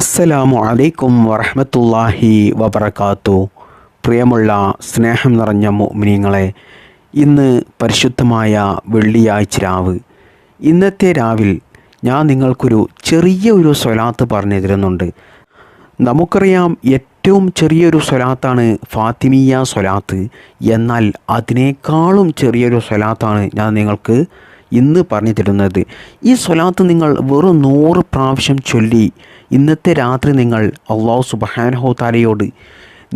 അസ്സലാമു അലൈക്കും വറഹ്മത്തുള്ളാഹി വബറകാത്തു. പ്രിയമുള്ള സ്നേഹം നിറഞ്ഞ മുഅ്മിനീങ്ങളെ, ഇന്ന് പരിശുദ്ധമായ വെള്ളിയാഴ്ച രാവ്. ഇന്നത്തെ രാവിൽ ഞാൻ നിങ്ങൾക്കൊരു ചെറിയ സ്വലാത്ത് പറഞ്ഞു തരുന്നുണ്ട്. നമുക്കറിയാം, ഏറ്റവും ചെറിയൊരു സ്വലാത്താണ് ഫാത്തിമിയ സ്വലാത്ത്. എന്നാൽ അതിനേക്കാളും ചെറിയൊരു സ്വലാത്താണ് ഞാൻ നിങ്ങൾക്ക് ഇന്ന് പറഞ്ഞു തരുന്നത്. ഈ സ്വലാത്ത് നിങ്ങൾ വെറും 100 പ്രാവശ്യം ചൊല്ലി ഇന്നത്തെ രാത്രി നിങ്ങൾ അല്ലാഹു സുബ്ഹാനഹു തആലയോട്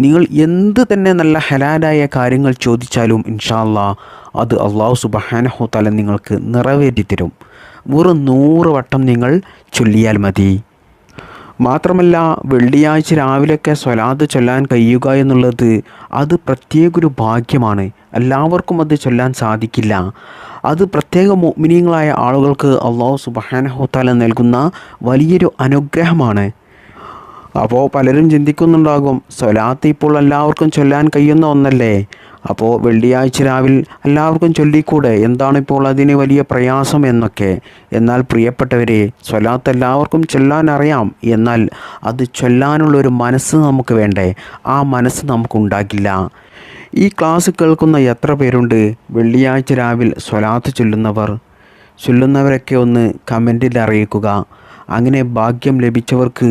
നിങ്ങൾ എന്ത് തന്നെ നല്ല ഹലാലായ കാര്യങ്ങൾ ചോദിച്ചാലും ഇൻഷാ അല്ലാഹ് അത് അല്ലാഹു സുബ്ഹാനഹു തആല നിങ്ങൾക്ക് നിറവേറ്റി തരും. വെറും 100 വട്ടം നിങ്ങൾ ചൊല്ലിയാൽ മതി. മാത്രമല്ല, വെള്ളിയാഴ്ച രാവിലെയൊക്കെ സ്വലാത്ത് ചൊല്ലാൻ കഴിയുക എന്നുള്ളത് അത് പ്രത്യേക ഒരു ഭാഗ്യമാണ്. എല്ലാവർക്കും അത് ചൊല്ലാൻ സാധിക്കില്ല. അത് പ്രത്യേക മുഅ്മിനീങ്ങളായ ആളുകൾക്ക് അല്ലാഹു സുബ്ഹാനഹു തആല നൽകുന്ന വലിയൊരു അനുഗ്രഹമാണ്. അപ്പോൾ പലരും ചിന്തിക്കുന്നുണ്ടാകും, സ്വലാത്ത് ഇപ്പോൾ എല്ലാവർക്കും ചൊല്ലാൻ കഴിയുന്ന ഒന്നല്ലേ, അപ്പോൾ വെള്ളിയാഴ്ച രാവിലെ എല്ലാവർക്കും ചൊല്ലിക്കൂടെ, എന്താണിപ്പോൾ അതിന് വലിയ പ്രയാസം എന്നൊക്കെ. എന്നാൽ പ്രിയപ്പെട്ടവരെ, സ്വലാത്ത് എല്ലാവർക്കും ചൊല്ലാൻ അറിയാം. എന്നാൽ അത് ചൊല്ലാനുള്ളൊരു മനസ്സ് നമുക്ക് വേണ്ടേ? ആ മനസ്സ് നമുക്കുണ്ടാകില്ല. ഈ ക്ലാസ് കേൾക്കുന്ന എത്ര പേരുണ്ട് വെള്ളിയാഴ്ച രാവിലെ സ്വലാത്ത് ചൊല്ലുന്നവരൊക്കെ ഒന്ന് കമൻറ്റിൽ അറിയിക്കുക. അങ്ങനെ ഭാഗ്യം ലഭിച്ചവർക്ക്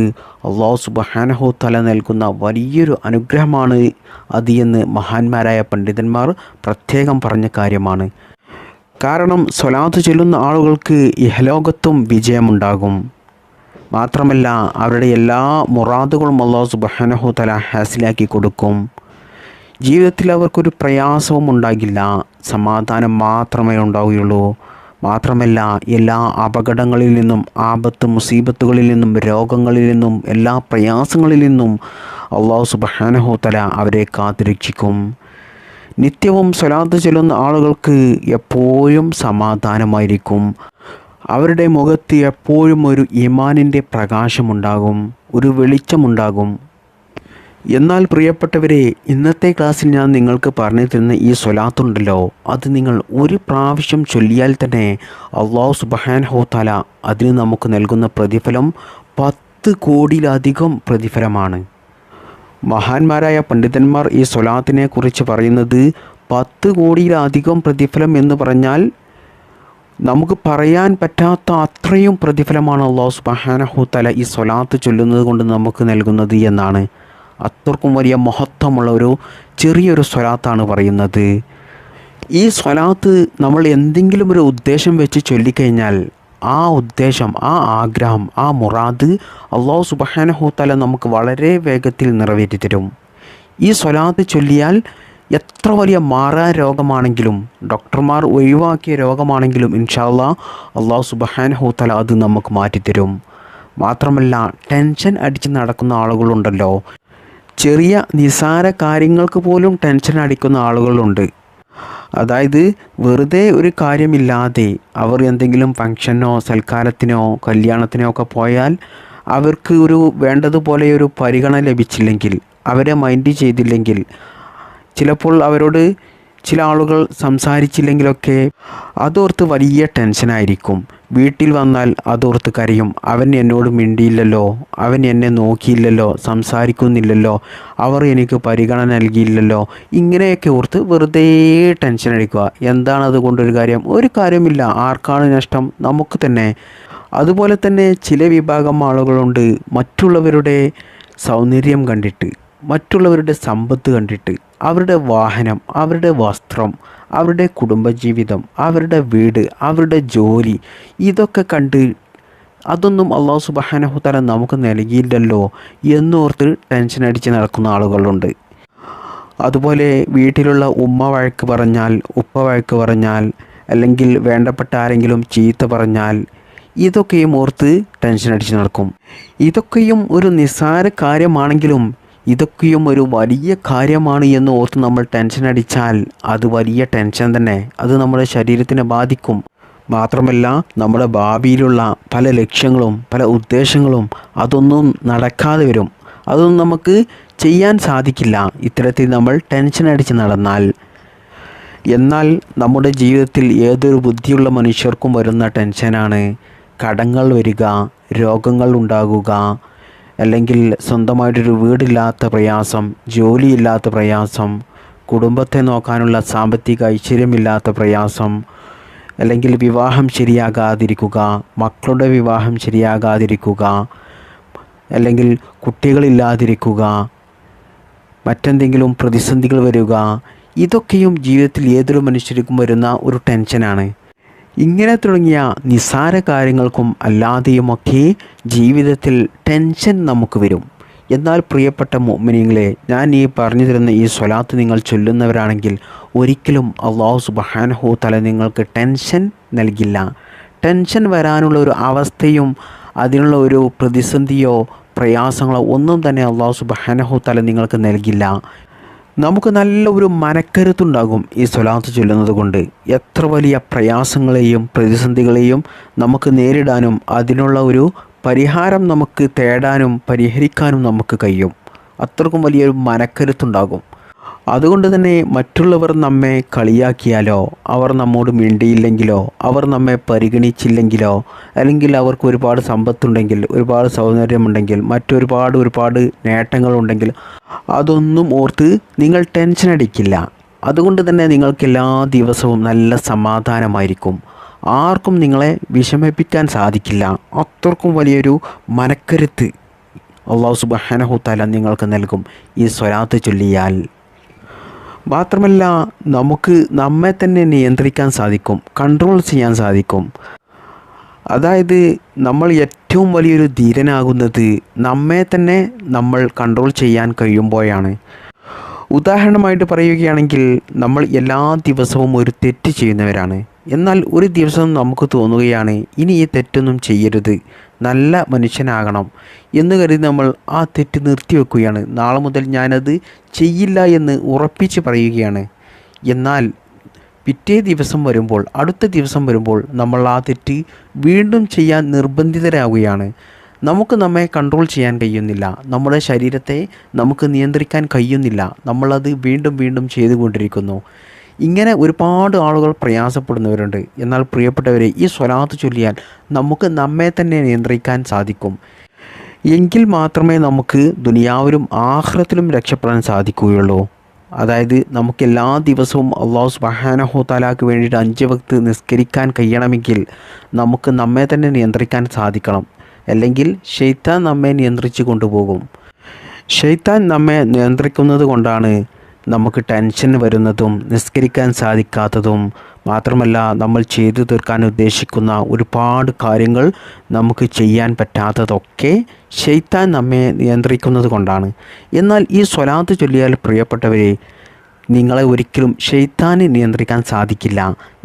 അല്ലാഹു സുബ്ഹാനഹു തആല നൽകുന്ന വലിയൊരു അനുഗ്രഹമാണ് അത് എന്ന് മഹാന്മാരായ പണ്ഡിതന്മാർ പ്രത്യേകം പറഞ്ഞ കാര്യമാണ്. കാരണം സ്വലാത്ത് ചൊല്ലുന്ന ആളുകൾക്ക് ഇഹലോകത്തും വിജയമുണ്ടാകും. മാത്രമല്ല, അവരുടെ എല്ലാ മുറാദുകളും അല്ലാഹു സുബ്ഹാനഹു തആല ഹാസിലാക്കി കൊടുക്കും. ജീവിതത്തിൽ അവർക്കൊരു പ്രയാസവും ഉണ്ടാകില്ല, സമാധാനം മാത്രമേ ഉണ്ടാവുകയുള്ളൂ. മാത്രമല്ല, എല്ലാ അപകടങ്ങളിൽ നിന്നും, ആപത്ത് മുസീബത്തുകളിൽ നിന്നും, രോഗങ്ങളിൽ നിന്നും, എല്ലാ പ്രയാസങ്ങളിൽ നിന്നും അല്ലാഹു സുബ്ഹാനഹു തആല അവരെ കാത്തുരക്ഷിക്കും. നിത്യവും സ്വലാത്ത് ചൊല്ലുന്ന ആളുകൾക്ക് എപ്പോഴും സമാധാനമായിരിക്കും. അവരുടെ മുഖത്ത് എപ്പോഴും ഒരു ഈമാനിൻ്റെ പ്രകാശമുണ്ടാകും, ഒരു വെളിച്ചമുണ്ടാകും. എന്നാൽ പ്രിയപ്പെട്ടവരെ, ഇന്നത്തെ ക്ലാസ്സിൽ ഞാൻ നിങ്ങൾക്ക് പറഞ്ഞു തരുന്ന ഈ സ്വലാത്തുണ്ടല്ലോ, അത് നിങ്ങൾ ഒരു പ്രാവശ്യം ചൊല്ലിയാൽ തന്നെ അല്ലാഹു സുബ്ഹാനഹു തആല അതിന് നമുക്ക് നൽകുന്ന പ്രതിഫലം 10 കോടിയിലധികം പ്രതിഫലമാണ്. മഹാന്മാരായ പണ്ഡിതന്മാർ ഈ സ്വലാത്തിനെ കുറിച്ച് പറയുന്നത് 10 കോടിയിലധികം പ്രതിഫലം എന്ന് പറഞ്ഞാൽ നമുക്ക് പറയാൻ പറ്റാത്ത അത്രയും പ്രതിഫലമാണ് അല്ലാഹു സുബ്ഹാനഹു തആല ഈ സ്വലാത്ത് ചൊല്ലുന്നത് കൊണ്ട് നമുക്ക് നൽകുന്നത് എന്നാണ്. അത്രക്കും വലിയ മഹത്വമുള്ള ഒരു ചെറിയൊരു സ്വലാത്താണ് പറയുന്നത്. ഈ സ്വലാത്ത് നമ്മൾ എന്തെങ്കിലും ഒരു ഉദ്ദേശം വെച്ച് ചൊല്ലിക്കഴിഞ്ഞാൽ ആ ഉദ്ദേശം, ആ ആഗ്രഹം, ആ മുറാദ് അല്ലാഹു സുബ്ഹാനഹു തആല നമുക്ക് വളരെ വേഗത്തിൽ നിറവേറ്റി തരും. ഈ സ്വലാത്ത് ചൊല്ലിയാൽ എത്ര വലിയ മാറാ രോഗമാണെങ്കിലും, ഡോക്ടർമാർ ഒഴിവാക്കിയ രോഗമാണെങ്കിലും ഇൻഷാ അല്ലാഹ് അല്ലാഹു സുബ്ഹാനഹു തആല അത് നമുക്ക് മാറ്റിത്തരും. മാത്രമല്ല, ടെൻഷൻ അടിച്ച് നടക്കുന്ന ആളുകളുണ്ടല്ലോ, ചെറിയ നിസാര കാര്യങ്ങൾക്ക് പോലും ടെൻഷൻ അടിക്കുന്ന ആളുകളുണ്ട്. അതായത് വെറുതെ ഒരു കാര്യമില്ലാതെ അവർ എന്തെങ്കിലും ഫംഗ്ഷനോ സൽക്കാരത്തിനോ കല്യാണത്തിനോ ഒക്കെ പോയാൽ അവർക്ക് വേണ്ടതുപോലെ ഒരു പരിഗണന ലഭിച്ചില്ലെങ്കിൽ, അവരെ മൈൻഡ് ചെയ്തില്ലെങ്കിൽ, ചിലപ്പോൾ അവരോട് ചില ആളുകൾ സംസാരിച്ചില്ലെങ്കിലൊക്കെ അതോർത്ത് വലിയ ടെൻഷനായിരിക്കും. വീട്ടിൽ വന്നാൽ അതോർത്ത് കരയും. അവൻ എന്നോട് മിണ്ടിയില്ലല്ലോ, അവൻ എന്നെ നോക്കിയില്ലല്ലോ, സംസാരിക്കുന്നില്ലല്ലോ, അവർ എനിക്ക് പരിഗണന നൽകിയില്ലല്ലോ, ഇങ്ങനെയൊക്കെ ഓർത്ത് വെറുതെ ടെൻഷൻ അടിക്കുക. എന്താണ് അതുകൊണ്ടൊരു കാര്യം? ഒരു കാര്യമില്ല. ആർക്കാണ് നഷ്ടം? നമുക്ക് തന്നെ. അതുപോലെ തന്നെ ചില വിഭാഗം ആളുകളുണ്ട്, മറ്റുള്ളവരുടെ സൗന്ദര്യം കണ്ടിട്ട്, മറ്റുള്ളവരുടെ സമ്പത്ത് കണ്ടിട്ട്, അവരുടെ വാഹനം, അവരുടെ വസ്ത്രം, അവരുടെ കുടുംബജീവിതം, അവരുടെ വീട്, അവരുടെ ജോലി, ഇതൊക്കെ കണ്ട് അതൊന്നും അല്ലാഹു സുബ്ഹാനഹു തആല നമുക്ക് നൽകിയില്ലല്ലോ എന്നോർത്ത് ടെൻഷൻ അടിച്ച് നടക്കുന്ന ആളുകളുണ്ട്. അതുപോലെ വീട്ടിലുള്ള ഉമ്മ വഴക്ക് പറഞ്ഞാൽ, ഉപ്പ വഴക്ക് പറഞ്ഞാൽ, അല്ലെങ്കിൽ വേണ്ടപ്പെട്ട ആരെങ്കിലും ചീത്ത പറഞ്ഞാൽ, ഇതൊക്കെയും ഓർത്ത് ടെൻഷൻ അടിച്ച് നടക്കും. ഇതൊക്കെയും ഒരു നിസ്സാര കാര്യമാണെങ്കിലും ഇതൊക്കെയും ഒരു വലിയ കാര്യമാണ് എന്ന് ഓർത്ത് നമ്മൾ ടെൻഷൻ അടിച്ചാൽ അത് വലിയ ടെൻഷൻ തന്നെ. അത് നമ്മുടെ ശരീരത്തിനെ ബാധിക്കും. മാത്രമല്ല, നമ്മുടെ ഭാവിയിലുള്ള പല ലക്ഷ്യങ്ങളും പല ഉദ്ദേശങ്ങളും അതൊന്നും നടക്കാതെ വരും. അതൊന്നും നമുക്ക് ചെയ്യാൻ സാധിക്കില്ല ഇത്തരത്തിൽ നമ്മൾ ടെൻഷൻ അടിച്ച് നടന്നാൽ. എന്നാൽ നമ്മുടെ ജീവിതത്തിൽ ഏതൊരു ബുദ്ധിയുള്ള മനുഷ്യർക്കും വരുന്ന ടെൻഷനാണ് കടങ്ങൾ വരിക, രോഗങ്ങൾ ഉണ്ടാകുക, അല്ലെങ്കിൽ സ്വന്തമായിട്ടൊരു വീടില്ലാത്ത പ്രയാസം, ജോലിയില്ലാത്ത പ്രയാസം, കുടുംബത്തെ നോക്കാനുള്ള സാമ്പത്തിക ഐശ്വര്യമില്ലാത്ത പ്രയാസം, അല്ലെങ്കിൽ വിവാഹം ശരിയാകാതിരിക്കുക, മക്കളുടെ വിവാഹം ശരിയാകാതിരിക്കുക, അല്ലെങ്കിൽ കുട്ടികളില്ലാതിരിക്കുക, മറ്റെന്തെങ്കിലും പ്രതിസന്ധികൾ വരിക, ഇതൊക്കെയും ജീവിതത്തിൽ ഏതൊരു മനുഷ്യർക്കും വരുന്ന ഒരു ടെൻഷനാണ്. ഇങ്ങനെ തുടങ്ങിയ നിസ്സാര കാര്യങ്ങൾക്കും അല്ലാതെയുമൊക്കെ ജീവിതത്തിൽ ടെൻഷൻ നമുക്ക് വരും. എന്നാൽ പ്രിയപ്പെട്ട മുഅ്മിനീങ്ങളെ, ഞാൻ ഈ പറഞ്ഞു തരുന്ന ഈ സ്വലാത്ത് നിങ്ങൾ ചൊല്ലുന്നവരാണെങ്കിൽ ഒരിക്കലും അല്ലാഹു സുബ്ഹാനഹു തആല നിങ്ങൾക്ക് ടെൻഷൻ നൽകില്ല. ടെൻഷൻ വരാനുള്ള ഒരു അവസ്ഥയും അതിനുള്ള ഒരു പ്രതിസന്ധിയോ പ്രയാസങ്ങളോ ഒന്നും തന്നെ അല്ലാഹു സുബ്ഹാനഹു തആല നിങ്ങൾക്ക് നൽകില്ല. നമുക്ക് നല്ല ഒരു മനക്കരുത്തുണ്ടാകും ഈ സ്വലാത്ത് ചൊല്ലുന്നത് കൊണ്ട്. എത്ര വലിയ പ്രയാസങ്ങളെയും പ്രതിസന്ധികളെയും നമുക്ക് നേരിടാനും അതിനുള്ള ഒരു പരിഹാരം നമുക്ക് തേടാനും പരിഹരിക്കാനും നമുക്ക് കഴിയും. അത്രക്കും വലിയൊരു മനക്കരുത്തുണ്ടാകും. അതുകൊണ്ട് തന്നെ മറ്റുള്ളവർ നമ്മെ കളിയാക്കിയാലോ, അവർ നമ്മോട് മിണ്ടിയില്ലെങ്കിലോ, അവർ നമ്മെ പരിഗണിച്ചില്ലെങ്കിലോ, അല്ലെങ്കിൽ അവർക്ക് ഒരുപാട് സമ്പത്തുണ്ടെങ്കിൽ, ഒരുപാട് സൗന്ദര്യമുണ്ടെങ്കിൽ, ഒരുപാട് നേട്ടങ്ങളുണ്ടെങ്കിൽ അതൊന്നും ഓർത്ത് നിങ്ങൾ ടെൻഷൻ അടിക്കില്ല. അതുകൊണ്ട് തന്നെ നിങ്ങൾക്ക് എല്ലാ ദിവസവും നല്ല സമാധാനമായിരിക്കും. ആർക്കും നിങ്ങളെ വിഷമിപ്പിക്കാൻ സാധിക്കില്ല. അത്രക്കും വലിയൊരു മനക്കരുത്ത് അല്ലാഹു സുബ്ഹാനഹു തആല നിങ്ങൾക്ക് നൽകും ഈ സ്വലാത്ത് ചൊല്ലിയാൽ. മാത്രമല്ല, നമുക്ക് നമ്മെ തന്നെ നിയന്ത്രിക്കാൻ സാധിക്കും, കൺട്രോൾ ചെയ്യാൻ സാധിക്കും. അതായത് നമ്മൾ ഏറ്റവും വലിയൊരു ധീരനാകുന്നത് നമ്മെ തന്നെ നമ്മൾ കൺട്രോൾ ചെയ്യാൻ കഴിയുമ്പോഴാണ്. ഉദാഹരണമായിട്ട് പറയുകയാണെങ്കിൽ, നമ്മൾ എല്ലാ ദിവസവും ഒരു തെറ്റ് ചെയ്യുന്നവരാണ്. എന്നാൽ ഒരു ദിവസം നമുക്ക് തോന്നുകയാണ് ഇനി ഈ തെറ്റൊന്നും ചെയ്യരുത്, നല്ല മനുഷ്യനാകണം എന്ന് കരുതി നമ്മൾ ആ തെറ്റ് നിർത്തിവെക്കുകയാണ്. നാളെ മുതൽ ഞാനത് ചെയ്യില്ല എന്ന് ഉറപ്പിച്ച് പറയുകയാണ്. എന്നാൽ പിറ്റേ ദിവസം വരുമ്പോൾ, അടുത്ത ദിവസം വരുമ്പോൾ നമ്മൾ ആ തെറ്റ് വീണ്ടും ചെയ്യാൻ നിർബന്ധിതരാകുകയാണ്. നമുക്ക് നമ്മെ കൺട്രോൾ ചെയ്യാൻ കഴിയുന്നില്ല, നമ്മുടെ ശരീരത്തെ നമുക്ക് നിയന്ത്രിക്കാൻ കഴിയുന്നില്ല, നമ്മളത് വീണ്ടും ചെയ്തുകൊണ്ടിരിക്കുന്നു. ഇങ്ങനെ ഒരുപാട് ആളുകൾ പ്രയാസപ്പെടുന്നവരുണ്ട്. എന്നാൽ പ്രിയപ്പെട്ടവരെ, ഈ സ്വലാത്ത് ചൊല്ലിയാൽ നമുക്ക് നമ്മെ തന്നെ നിയന്ത്രിക്കാൻ സാധിക്കും. എങ്കിൽ മാത്രമേ നമുക്ക് ദുനിയാവിലും ആഖിറത്തിലും രക്ഷപ്പെടാൻ സാധിക്കുകയുള്ളൂ. അതായത് നമുക്ക് എല്ലാ ദിവസവും അല്ലാഹു സുബ്ഹാനഹു തആലക്ക് വേണ്ടിയിട്ട് 5 വക്ത് നിസ്കരിക്കാൻ കഴിയണമെങ്കിൽ നമുക്ക് നമ്മെ തന്നെ നിയന്ത്രിക്കാൻ സാധിക്കണം. അല്ലെങ്കിൽ ശൈത്താൻ നമ്മെ നിയന്ത്രിച്ചു കൊണ്ടുപോകും. ശൈത്താൻ നമ്മെ നിയന്ത്രിക്കുന്നത് കൊണ്ടാണ് നമുക്ക് ടെൻഷൻ വരുന്നതും നിസ്കരിക്കാൻ സാധിക്കാത്തതും. മാത്രമല്ല, നമ്മൾ ചെയ്തു തീർക്കാൻ ഉദ്ദേശിക്കുന്ന ഒരുപാട് കാര്യങ്ങൾ നമുക്ക് ചെയ്യാൻ പറ്റാത്തതൊക്കെ ശൈത്താൻ നമ്മെ നിയന്ത്രിക്കുന്നത് കൊണ്ടാണ്. എന്നാൽ ഈ സ്വലാത്ത് ചൊല്ലിയാൽ പ്രിയപ്പെട്ടവരെ, നിങ്ങളെ ഒരിക്കലും ശൈത്താന് നിയന്ത്രിക്കാൻ സാധിക്കില്ല.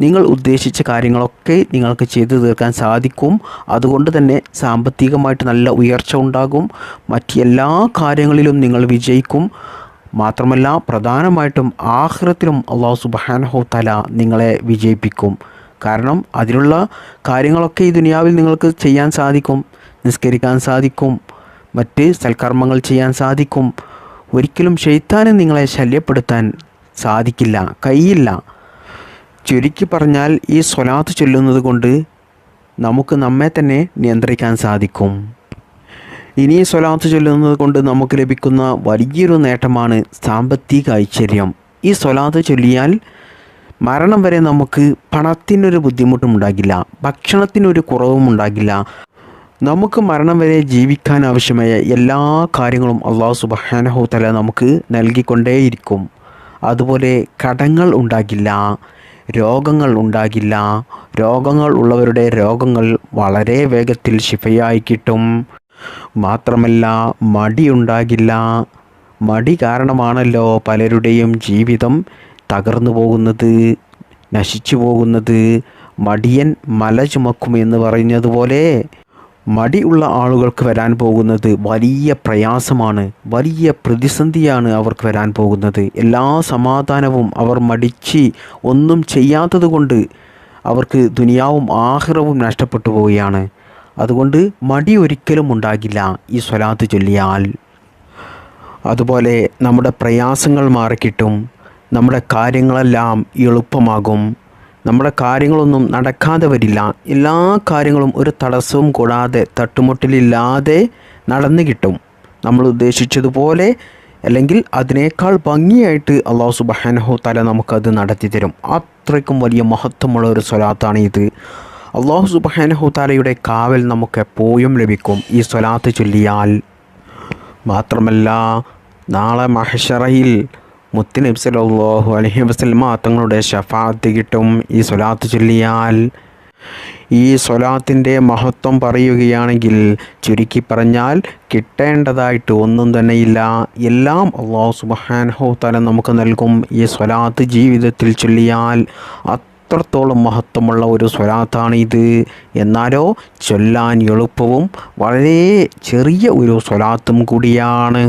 നിങ്ങൾ ഉദ്ദേശിച്ച കാര്യങ്ങളൊക്കെ നിങ്ങൾക്ക് ചെയ്തു തീർക്കാൻ സാധിക്കും. അതുകൊണ്ട് തന്നെ സാമ്പത്തികമായിട്ട് നല്ല ഉയർച്ച ഉണ്ടാകും. എല്ലാ കാര്യങ്ങളിലും നിങ്ങൾ വിജയിക്കും. മാത്രമല്ല, പ്രധാനമായിട്ടും ആഖിറത്തിലും അല്ലാഹു സുബ്ഹാനഹു തആല നിങ്ങളെ വിജയിപ്പിക്കും. കാരണം അതിനുള്ള കാര്യങ്ങളൊക്കെ ഈ ദുനിയാവിൽ നിങ്ങൾക്ക് ചെയ്യാൻ സാധിക്കും. നിസ്കരിക്കാൻ സാധിക്കും, മറ്റ് സൽക്കർമ്മങ്ങൾ ചെയ്യാൻ സാധിക്കും. ഒരിക്കലും ശൈത്താന് നിങ്ങളെ ശല്യപ്പെടുത്താൻ സാധിക്കില്ല, കഴിയില്ല. ചുരുക്കി പറഞ്ഞാൽ, ഈ സ്വലാത്ത് ചൊല്ലുന്നത് കൊണ്ട് നമുക്ക് നമ്മെ തന്നെ നിയന്ത്രിക്കാൻ സാധിക്കും. ഇനി ഈ സ്വലാത്ത് ചൊല്ലുന്നത് കൊണ്ട് നമുക്ക് ലഭിക്കുന്ന വലിയൊരു നേട്ടമാണ് സാമ്പത്തിക ഐശ്വര്യം. ഈ സ്വലാത്ത് ചൊല്ലിയാൽ മരണം വരെ നമുക്ക് പണത്തിനൊരു ബുദ്ധിമുട്ടും ഉണ്ടാകില്ല, ഭക്ഷണത്തിനൊരു കുറവും ഉണ്ടാകില്ല. നമുക്ക് മരണം വരെ ജീവിക്കാൻ ആവശ്യമായ എല്ലാ കാര്യങ്ങളും അല്ലാഹു സുബ്ഹാനഹു തആല നമുക്ക് നൽകിക്കൊണ്ടേയിരിക്കും. അതുപോലെ കടങ്ങൾ ഉണ്ടാകില്ല, രോഗങ്ങൾ ഉണ്ടാകില്ല. രോഗങ്ങൾ ഉള്ളവരുടെ രോഗങ്ങൾ വളരെ വേഗത്തിൽ ശിഫയായി കിട്ടും. മാത്രമല്ല, മടി ഉണ്ടാകില്ല. മടി കാരണമാണല്ലോ പലരുടെയും ജീവിതം തകർന്നു പോകുന്നത്, നശിച്ചു പോകുന്നത്. മടിയൻ മല ചുമക്കുമെന്ന് പറയുന്നതുപോലെ മടി ഉള്ള ആളുകൾക്ക് വരാൻ പോകുന്നത് വലിയ പ്രയാസമാണ്, വലിയ പ്രതിസന്ധിയാണ് അവർക്ക് വരാൻ പോകുന്നത്. എല്ലാ സമാധാനവും അവർ മടിച്ച് ഒന്നും ചെയ്യാത്തത് കൊണ്ട് അവർക്ക് ദുനിയാവും ആഖിറവും നഷ്ടപ്പെട്ടു പോവുകയാണ്. അതുകൊണ്ട് മടി ഒരിക്കലും ഉണ്ടാകില്ല ഈ സ്വലാത്ത് ചൊല്ലിയാൽ. അതുപോലെ നമ്മുടെ പ്രയാസങ്ങൾ മാറിക്കിട്ടും, നമ്മുടെ കാര്യങ്ങളെല്ലാം എളുപ്പമാകും, നമ്മുടെ കാര്യങ്ങളൊന്നും നടക്കാതെ വരില്ല. എല്ലാ കാര്യങ്ങളും ഒരു തടസ്സവും കൂടാതെ തട്ടുമുട്ടലില്ലാതെ നടന്നു കിട്ടും. നമ്മൾ ഉദ്ദേശിച്ചതുപോലെ അല്ലെങ്കിൽ അതിനേക്കാൾ ഭംഗിയായിട്ട് അള്ളാഹു സുബ്ഹാനഹു തആല നമുക്കത് നടത്തി തരും. അത്രയ്ക്കും വലിയ മഹത്വമുള്ള ഒരു സ്വലാത്താണ് ഇത്. അള്ളാഹു സുബ്ഹാനഹു തആലയുടെ കാവൽ നമുക്ക് എപ്പോഴും ലഭിക്കും ഈ സ്വലാത്ത് ചൊല്ലിയാൽ. മാത്രമല്ല നാളെ മഹ്ശറയിൽ മുത്തുനബി സല്ലല്ലാഹു അലൈഹി വസല്ലമ തങ്ങളുടെ ശഫാഅത്ത് കിട്ടും ഈ സ്വലാത്ത് ചൊല്ലിയാൽ. ഈ സ്വലാത്തിൻ്റെ മഹത്വം പറയുകയാണെങ്കിൽ ചുരുക്കി പറഞ്ഞാൽ കിട്ടേണ്ടതായിട്ട് ഒന്നും തന്നെയില്ല, എല്ലാം അല്ലാഹു സുബ്ഹാനഹു തആല നമുക്ക് നൽകും ഈ സ്വലാത്ത് ജീവിതത്തിൽ ചൊല്ലിയാൽ. അത്രത്തോളം മഹത്വമുള്ള ഒരു സ്വലാത്താണ് ഇത്. എന്നാലോ ചൊല്ലാൻ എളുപ്പവും വളരെ ചെറിയ ഒരു സ്വലാത്തും കൂടിയാണ്.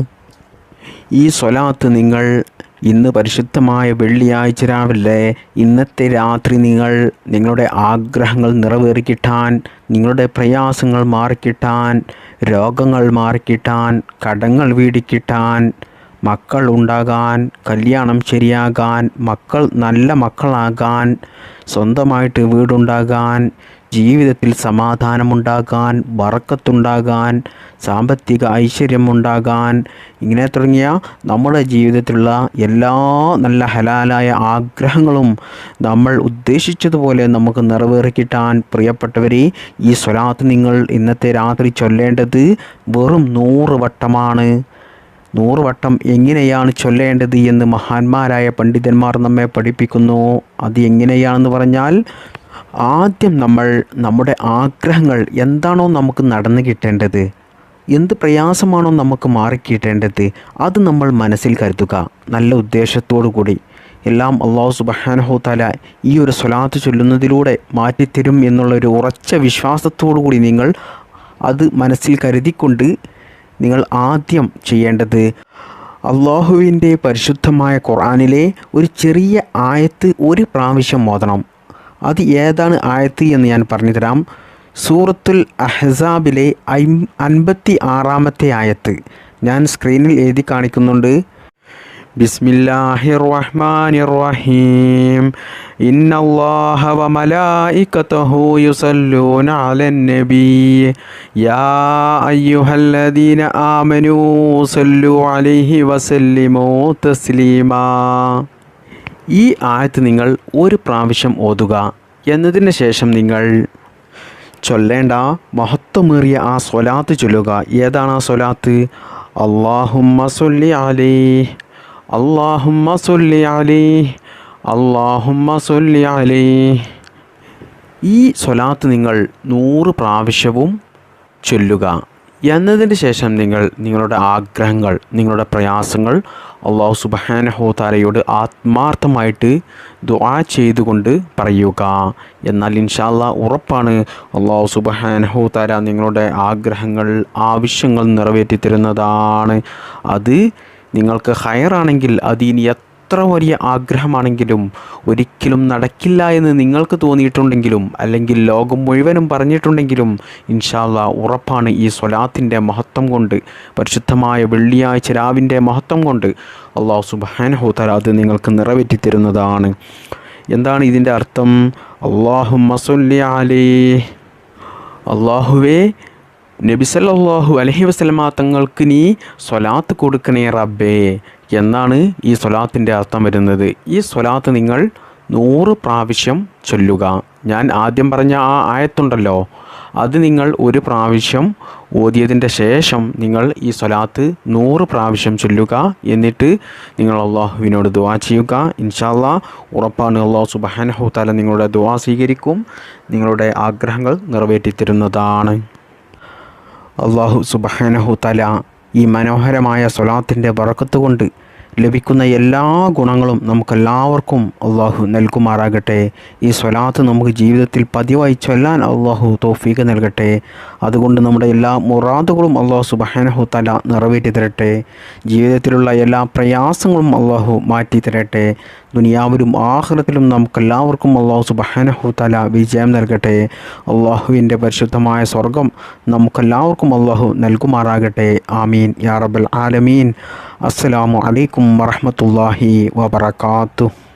ഈ സ്വലാത്ത് നിങ്ങൾ ഇന്ന് പരിശുദ്ധമായ വെള്ളിയാഴ്ച രാവിലെ ഇന്നത്തെ രാത്രി നിങ്ങൾ നിങ്ങളുടെ ആഗ്രഹങ്ങൾ നിറവേറിക്കിട്ടാൻ, നിങ്ങളുടെ പ്രയാസങ്ങൾ മാറിക്കിട്ടാൻ, രോഗങ്ങൾ മാറിക്കിട്ടാൻ, കടങ്ങൾ വീടിക്കിട്ടാൻ, മക്കൾ ഉണ്ടാകാൻ, കല്യാണം ശരിയാകാൻ, മക്കൾ നല്ല മക്കളാകാൻ, സ്വന്തമായിട്ട് വീടുണ്ടാകാൻ, ജീവിതത്തിൽ സമാധാനമുണ്ടാകാൻ, ബറക്കത്തുണ്ടാകാൻ, സാമ്പത്തിക ഐശ്വര്യമുണ്ടാകാൻ, ഇങ്ങനെ തുടങ്ങിയ നമ്മുടെ ജീവിതത്തിലുള്ള എല്ലാ നല്ല ഹലാലായ ആഗ്രഹങ്ങളും നമ്മൾ ഉദ്ദേശിച്ചതുപോലെ നമുക്ക് നിറവേറിക്കിട്ടാൻ പ്രിയപ്പെട്ടവരെ ഈ സ്വലാത്ത് നിങ്ങൾ ഇന്നത്തെ രാത്രി ചൊല്ലേണ്ടത് വെറും 100 വട്ടമാണ്. 100 വട്ടം എങ്ങനെയാണ് ചൊല്ലേണ്ടത് എന്ന് മഹാന്മാരായ പണ്ഡിതന്മാർ നമ്മെ പഠിപ്പിക്കുന്നു. അത് എങ്ങനെയാണെന്ന് പറഞ്ഞാൽ, ആദ്യം നമ്മൾ നമ്മുടെ ആഗ്രഹങ്ങൾ എന്താണോ നമുക്ക് നടന്നു കിട്ടേണ്ടത്, എന്ത് പ്രയാസമാണോ നമുക്ക് മാറിക്കിട്ടേണ്ടത്, അത് നമ്മൾ മനസ്സിൽ കരുതുക. നല്ല ഉദ്ദേശത്തോടു കൂടി എല്ലാം അല്ലാഹു സുബ്ഹാനഹു തആല ഈ ഒരു സ്വലാത്ത് ചൊല്ലുന്നതിലൂടെ മാറ്റിത്തരും എന്നുള്ളൊരു ഉറച്ച വിശ്വാസത്തോടു കൂടി നിങ്ങൾ അത് മനസ്സിൽ കരുതിക്കൊണ്ട് നിങ്ങൾ ആദ്യം ചെയ്യേണ്ടത് അള്ളാഹുവിൻ്റെ പരിശുദ്ധമായ ഖുർആനിലെ ഒരു ചെറിയ ആയത്ത് ഒരു പ്രാവശ്യം ഓതണം. അത് ഏതാണ് ആയത്ത് എന്ന് ഞാൻ പറഞ്ഞു തരാം. സൂറത്തുൽ അഹ്സാബിലെ 56-ാമത്തെ ആയത്ത് ഞാൻ സ്ക്രീനിൽ എഴുതി കാണിക്കുന്നുണ്ട്. ബിസ്മില്ലാഹിർ റഹ്മാനിർ റഹീം. ഇന്നല്ലാഹ വമലായികതഹു യുസല്ലൂന അലൻ നബി യാ അയ്യുഹല്ലദീന ആമനൂ സല്ലു അലൈഹി വസല്ലിമൂ തസ്ലീമാ. ഈ ആയത്ത് നിങ്ങൾ ഒരു പ്രാവശ്യം ഓതുക. എന്നതിന് ശേഷം നിങ്ങൾ ചൊല്ലേണ്ട മഹത്വമേറിയ ആ സ്വലാത്ത് ചൊല്ലുക. ഏതാണ് ആ സ്വലാത്ത്? അല്ലാഹുമ്മ സല്ലി അലൈഹി, അല്ലാഹുമ്മ സല്ലി അലൈഹി, അല്ലാഹുമ്മ സല്ലി അലൈഹി. ഈ സ്വലാത്ത് നിങ്ങൾ 100 പ്രാവശ്യവും ചൊല്ലുക. എന്നതിന് ശേഷം നിങ്ങൾ നിങ്ങളുടെ ആഗ്രഹങ്ങൾ, നിങ്ങളുടെ പ്രയാസങ്ങൾ അല്ലാഹു സുബ്ഹാനഹു തആലയോട് ആത്മാർത്ഥമായിട്ട് ദുആ ചെയ്തുകൊണ്ട് പറയുക. എന്നാൽ ഇൻഷാ അല്ലാഹ് ഉറപ്പാണ് അല്ലാഹു സുബ്ഹാനഹു തആല നിങ്ങളുടെ ആഗ്രഹങ്ങൾ, ആവശ്യങ്ങൾ നിറവേറ്റി തരുന്നതാണ്. അത് നിങ്ങൾക്ക് ഖൈറാണെങ്കിൽ, അത് ഇനി എത്ര വലിയ ആഗ്രഹമാണെങ്കിലും ഒരിക്കലും നടക്കില്ല എന്ന് നിങ്ങൾക്ക് തോന്നിയിട്ടുണ്ടെങ്കിലും, അല്ലെങ്കിൽ ലോകം മുഴുവനും പറഞ്ഞിട്ടുണ്ടെങ്കിലും, ഇൻഷാ അല്ലാഹ് ഉറപ്പാണ് ഈ സ്വലാത്തിൻ്റെ മഹത്വം കൊണ്ട്, പരിശുദ്ധമായ വെള്ളിയാഴ്ച രാവിൻ്റെ മഹത്വം കൊണ്ട് അല്ലാഹു സുബ്ഹാനഹു തആല അത് നിങ്ങൾക്ക് നിറവേറ്റി തരുന്നതാണ്. എന്താണ് ഇതിൻ്റെ അർത്ഥം? അല്ലാഹുമ്മ സല്ലി അലൈഹി, അല്ലാഹുവേ നബി സല്ലല്ലാഹു അലൈഹി വസല്ലമ തങ്ങൾക്ക് നീ സ്വലാത്ത് കൊടുക്കണേ റബ്ബേ എന്നാണ് ഈ സ്വലാത്തിൻ്റെ അർത്ഥം വരുന്നത്. ഈ സ്വലാത്ത് നിങ്ങൾ 100 പ്രാവശ്യം ചൊല്ലുക. ഞാൻ ആദ്യം പറഞ്ഞ ആ ആയത്തുണ്ടല്ലോ, അത് നിങ്ങൾ ഒരു പ്രാവശ്യം ഓതിയതിൻ്റെ ശേഷം നിങ്ങൾ ഈ സ്വലാത്ത് 100 പ്രാവശ്യം ചൊല്ലുക. എന്നിട്ട് നിങ്ങൾ അള്ളാഹുവിനോട് ദുആ ചെയ്യുക. ഇൻഷാ അല്ലാഹ് ഉറപ്പാണ് അല്ലാഹു സുബ്ഹാനഹു തആല നിങ്ങളുടെ ദുആ സ്വീകരിക്കും, നിങ്ങളുടെ ആഗ്രഹങ്ങൾ നിറവേറ്റി തരുന്നതാണ്. അല്ലാഹു സുബ്ഹാനഹു തആല ഈ മനോഹരമായ സ്വലാത്തിൻ്റെ ബറക്കത്ത് കൊണ്ട് ലഭിക്കുന്ന എല്ലാ ഗുണങ്ങളും നമുക്കെല്ലാവർക്കും അള്ളാഹു നൽകുമാറാകട്ടെ. ഈ സ്വലാത്ത് നമുക്ക് ജീവിതത്തിൽ പതിവായി ചൊല്ലാൻ അള്ളാഹു തൗഫീഖ് നൽകട്ടെ. അതുകൊണ്ട് നമ്മുടെ എല്ലാ മുറാദുകളും അള്ളാഹു സുബ്ഹാനഹു തആല നിറവേറ്റി തരട്ടെ. ജീവിതത്തിലുള്ള എല്ലാ പ്രയാസങ്ങളും അള്ളാഹു മാറ്റി തരട്ടെ. ദുനിയാവിലും ആഖിറത്തിലും നമുക്കെല്ലാവർക്കും അള്ളാഹു സുബ്ഹാനഹു തആല വിജയം നൽകട്ടെ. അള്ളാഹുവിൻ്റെ പരിശുദ്ധമായ സ്വർഗം നമുക്കെല്ലാവർക്കും അള്ളാഹു നൽകുമാറാകട്ടെ. ആമീൻ യാ റബ്ബൽ ആലമീൻ. അസ്സലാമു അലൈക്കും വറഹ്മത്തുള്ളാഹി വബറകാതുഹു.